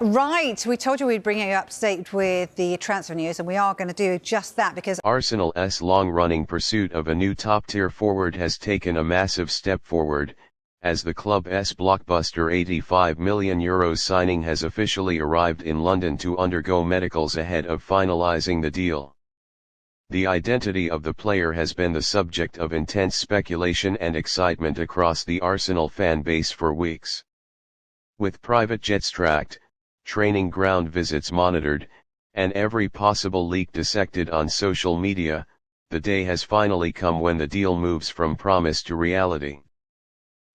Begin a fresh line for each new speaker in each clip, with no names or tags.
Right, we told you we'd bring you up to date with the transfer news, and we are going to do just that because
Arsenal's long-running pursuit of a new top-tier forward has taken a massive step forward, as the club's blockbuster €85 million signing has officially arrived in London to undergo medicals ahead of finalising the deal. The identity of the player has been the subject of intense speculation and excitement across the Arsenal fan base for weeks. With private jets tracked, training ground visits monitored, and every possible leak dissected on social media, the day has finally come when the deal moves from promise to reality.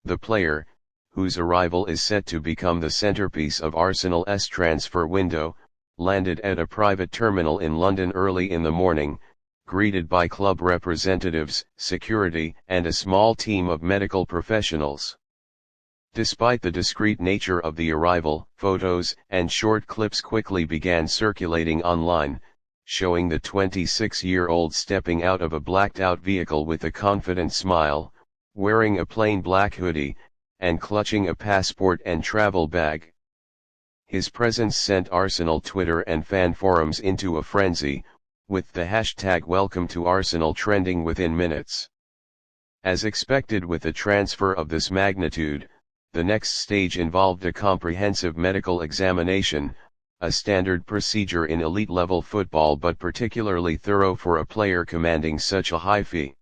The player, whose arrival is set to become the centerpiece of Arsenal's transfer window, landed at a private terminal in London early in the morning, greeted by club representatives, security, and a small team of medical professionals. Despite the discreet nature of the arrival, photos and short clips quickly began circulating online, showing the 26-year-old stepping out of a blacked-out vehicle with a confident smile, wearing a plain black hoodie, and clutching a passport and travel bag. His presence sent Arsenal Twitter and fan forums into a frenzy, with the hashtag #WelcomeToArsenal trending within minutes. As expected with a transfer of this magnitude, the next stage involved a comprehensive medical examination, a standard procedure in elite-level football but particularly thorough for a player commanding such a high fee.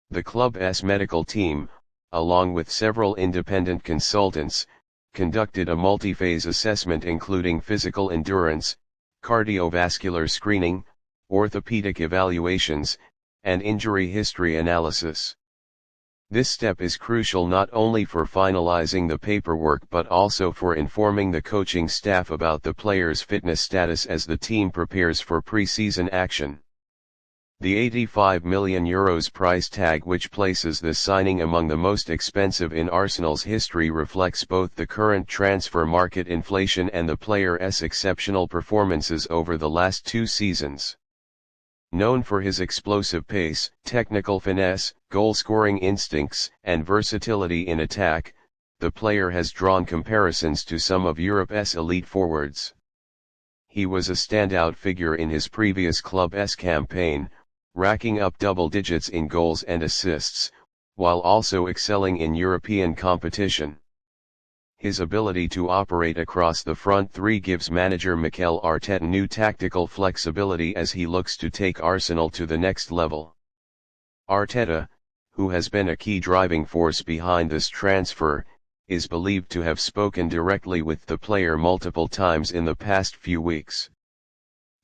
The club's medical team, along with several independent consultants, conducted a multi-phase assessment including physical endurance, cardiovascular screening, orthopedic evaluations, and injury history analysis. This step is crucial not only for finalizing the paperwork but also for informing the coaching staff about the player's fitness status as the team prepares for pre-season action. The €85 million price tag, which places this signing among the most expensive in Arsenal's history, reflects both the current transfer market inflation and the player's exceptional performances over the last 2 seasons. Known for his explosive pace, technical finesse, goal-scoring instincts, and versatility in attack, the player has drawn comparisons to some of Europe's elite forwards. He was a standout figure in his previous club's campaign, racking up double digits in goals and assists, while also excelling in European competition. His ability to operate across the front three gives manager Mikel Arteta new tactical flexibility as he looks to take Arsenal to the next level. Arteta, who has been a key driving force behind this transfer, is believed to have spoken directly with the player multiple times in the past few weeks.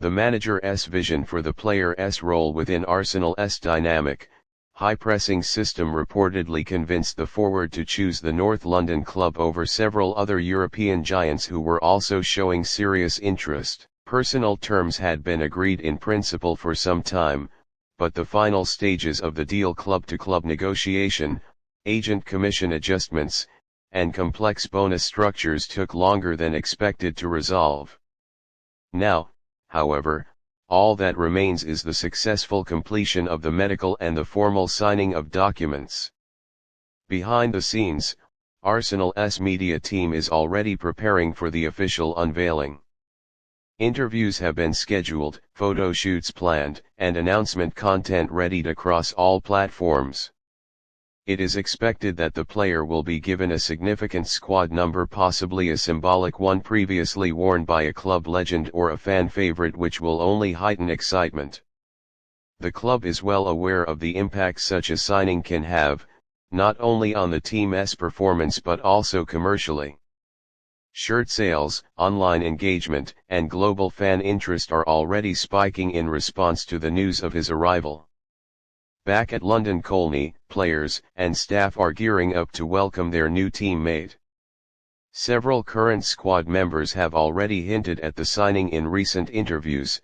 The manager's vision for the player's role within Arsenal's dynamic, high-pressing system reportedly convinced the forward to choose the North London club over several other European giants who were also showing serious interest. Personal terms had been agreed in principle for some time, but the final stages of the deal, club-to-club negotiation, agent commission adjustments, and complex bonus structures, took longer than expected to resolve. Now, however, all that remains is the successful completion of the medical and the formal signing of documents. Behind the scenes, Arsenal's media team is already preparing for the official unveiling. Interviews have been scheduled, photo shoots planned, and announcement content readied across all platforms. It is expected that the player will be given a significant squad number, possibly a symbolic one previously worn by a club legend or a fan favorite, which will only heighten excitement. The club is well aware of the impact such a signing can have, not only on the team's performance but also commercially. Shirt sales, online engagement, and global fan interest are already spiking in response to the news of his arrival. Back at London Colney, players and staff are gearing up to welcome their new teammate. Several current squad members have already hinted at the signing in recent interviews,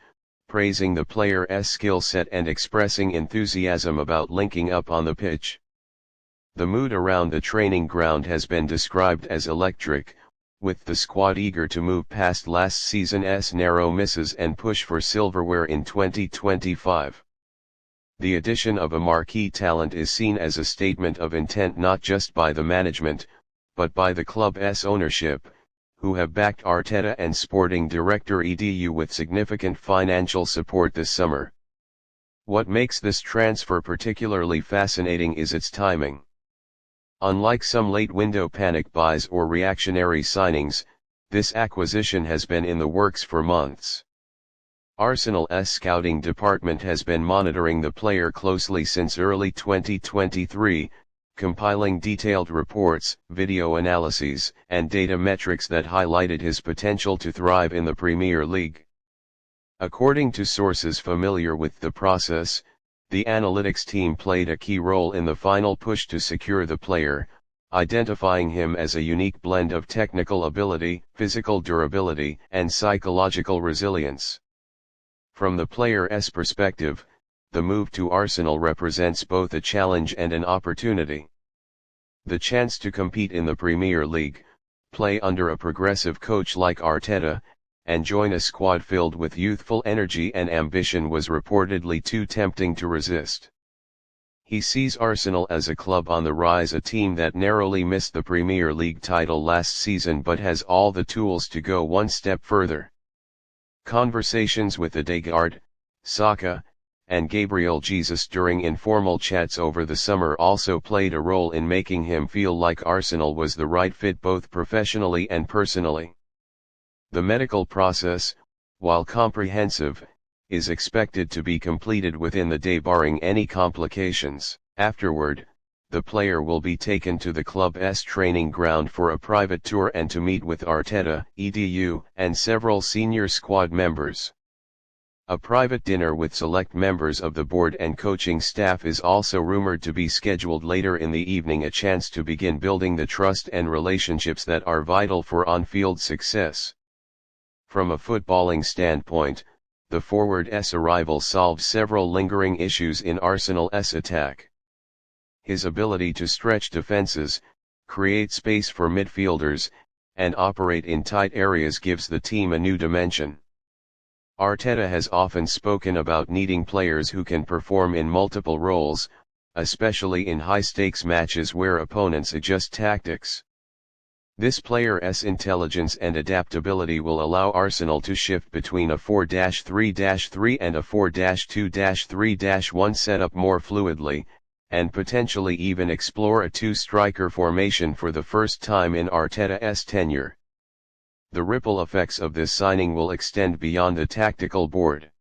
praising the player's skill set and expressing enthusiasm about linking up on the pitch. The mood around the training ground has been described as electric, with the squad eager to move past last season's narrow misses and push for silverware in 2025. The addition of a marquee talent is seen as a statement of intent not just by the management, but by the club's ownership, who have backed Arteta and sporting director Edu with significant financial support this summer. What makes this transfer particularly fascinating is its timing. Unlike some late window panic buys or reactionary signings, this acquisition has been in the works for months. Arsenal's scouting department has been monitoring the player closely since early 2023, compiling detailed reports, video analyses, and data metrics that highlighted his potential to thrive in the Premier League. According to sources familiar with the process, the analytics team played a key role in the final push to secure the player, identifying him as a unique blend of technical ability, physical durability, and psychological resilience. From the player's perspective, the move to Arsenal represents both a challenge and an opportunity. The chance to compete in the Premier League, play under a progressive coach like Arteta, and join a squad filled with youthful energy and ambition was reportedly too tempting to resist. He sees Arsenal as a club on the rise, a team that narrowly missed the Premier League title last season but has all the tools to go one step further. Conversations with Odegaard, Saka, and Gabriel Jesus during informal chats over the summer also played a role in making him feel like Arsenal was the right fit both professionally and personally. The medical process, while comprehensive, is expected to be completed within the day barring any complications. Afterward, the player will be taken to the club's training ground for a private tour and to meet with Arteta, Edu, and several senior squad members. A private dinner with select members of the board and coaching staff is also rumored to be scheduled later in the evening, a chance to begin building the trust and relationships that are vital for on-field success. From a footballing standpoint, the forward's arrival solves several lingering issues in Arsenal's attack. His ability to stretch defenses, create space for midfielders, and operate in tight areas gives the team a new dimension. Arteta has often spoken about needing players who can perform in multiple roles, especially in high-stakes matches where opponents adjust tactics. This player's intelligence and adaptability will allow Arsenal to shift between a 4-3-3 and a 4-2-3-1 setup more fluidly, and potentially even explore a two-striker formation for the first time in Arteta's tenure. The ripple effects of this signing will extend beyond the tactical board.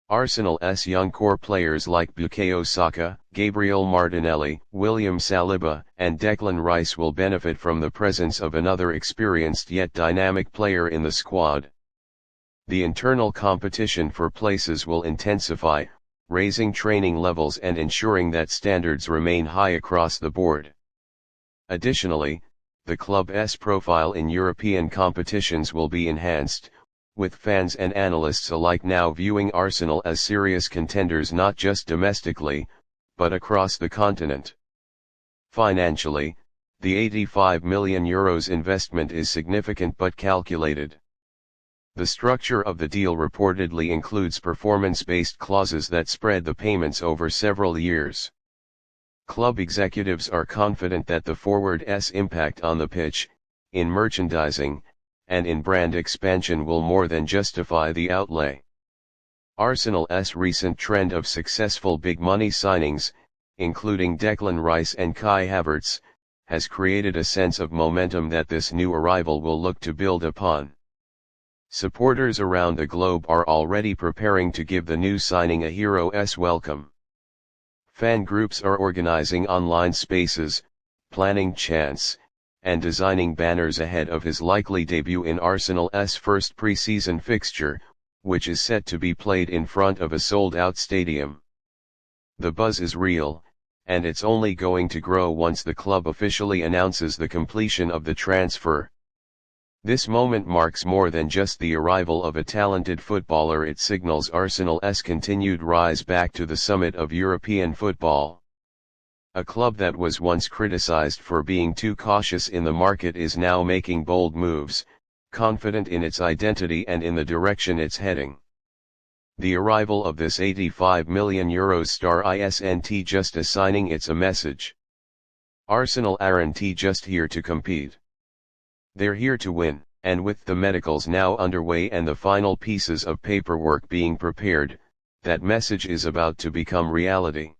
Arsenal's young core players like Bukayo Saka, Gabriel Martinelli, William Saliba, and Declan Rice will benefit from the presence of another experienced yet dynamic player in the squad. The internal competition for places will intensify, raising training levels and ensuring that standards remain high across the board. Additionally, the club's profile in European competitions will be enhanced, with fans and analysts alike now viewing Arsenal as serious contenders not just domestically, but across the continent. Financially, the €85 million investment is significant but calculated. The structure of the deal reportedly includes performance-based clauses that spread the payments over several years. Club executives are confident that the forward's impact on the pitch, in merchandising, and in brand expansion will more than justify the outlay. Arsenal's recent trend of successful big-money signings, including Declan Rice and Kai Havertz, has created a sense of momentum that this new arrival will look to build upon. Supporters around the globe are already preparing to give the new signing a hero's welcome. Fan groups are organizing online spaces, planning chants, and designing banners ahead of his likely debut in Arsenal's first pre-season fixture, which is set to be played in front of a sold-out stadium. The buzz is real, and it's only going to grow once the club officially announces the completion of the transfer. This moment marks more than just the arrival of a talented footballer, it signals Arsenal's continued rise back to the summit of European football. A club that was once criticized for being too cautious in the market is now making bold moves, confident in its identity and in the direction it's heading. The arrival of this €85 million star isn't just a signing, it's a message. Arsenal aren't just here to compete. They're here to win. and with the medicals now underway and the final pieces of paperwork being prepared, that message is about to become reality.